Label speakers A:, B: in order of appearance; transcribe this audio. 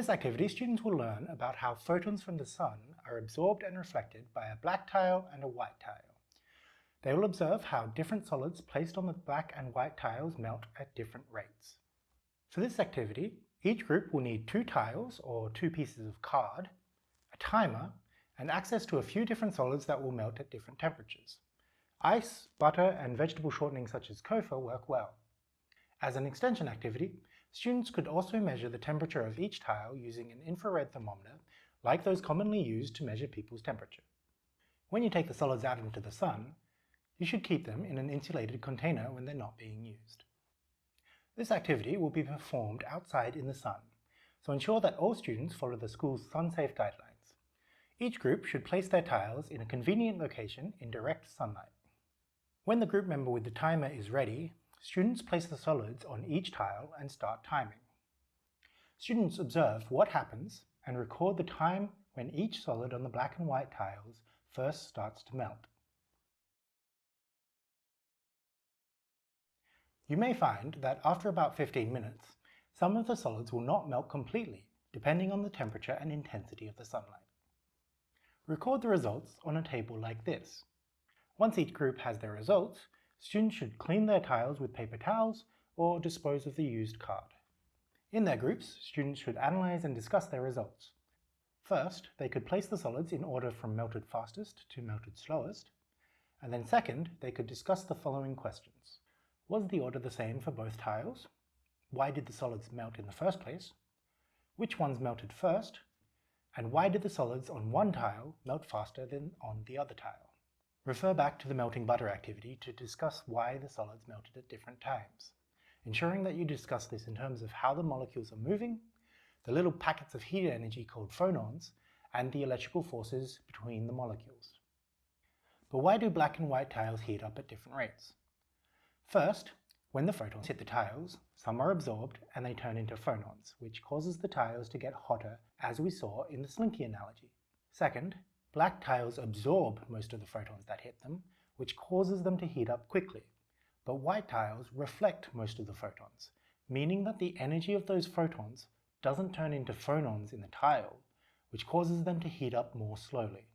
A: this activity, students will learn about how photons from the sun are absorbed and reflected by a black tile and a white tile. They will observe how different solids placed on the black and white tiles melt at different rates. For this activity, each group will need 2 tiles or 2 pieces of card, a timer, and access to a few different solids that will melt at different temperatures. Ice, butter, and vegetable shortening such as kofa work well. As an extension activity, students could also measure the temperature of each tile using an infrared thermometer like those commonly used to measure people's temperature. When you take the solids out into the sun, you should keep them in an insulated container when they're not being used. This activity will be performed outside in the sun, so ensure that all students follow the school's sun-safe guidelines. Each group should place their tiles in a convenient location in direct sunlight. When the group member with the timer is ready, students place the solids on each tile and start timing. Students observe what happens and record the time when each solid on the black and white tiles first starts to melt. You may find that after about 15 minutes, some of the solids will not melt completely, depending on the temperature and intensity of the sunlight. Record the results on a table like this. Once each group has their results, students should clean their tiles with paper towels or dispose of the used card. In their groups, students should analyze and discuss their results. First, they could place the solids in order from melted fastest to melted slowest, and then second, they could discuss the following questions. Was the order the same for both tiles? Why did the solids melt in the first place? Which ones melted first? And why did the solids on one tile melt faster than on the other tile? Refer back to the melting butter activity to discuss why the solids melted at different times, ensuring that you discuss this in terms of how the molecules are moving, the little packets of heat energy called phonons, and the electrical forces between the molecules. But why do black and white tiles heat up at different rates? First, when the photons hit the tiles, some are absorbed and they turn into phonons, which causes the tiles to get hotter, as we saw in the slinky analogy. Second, black tiles absorb most of the photons that hit them, which causes them to heat up quickly. But white tiles reflect most of the photons, meaning that the energy of those photons doesn't turn into phonons in the tile, which causes them to heat up more slowly.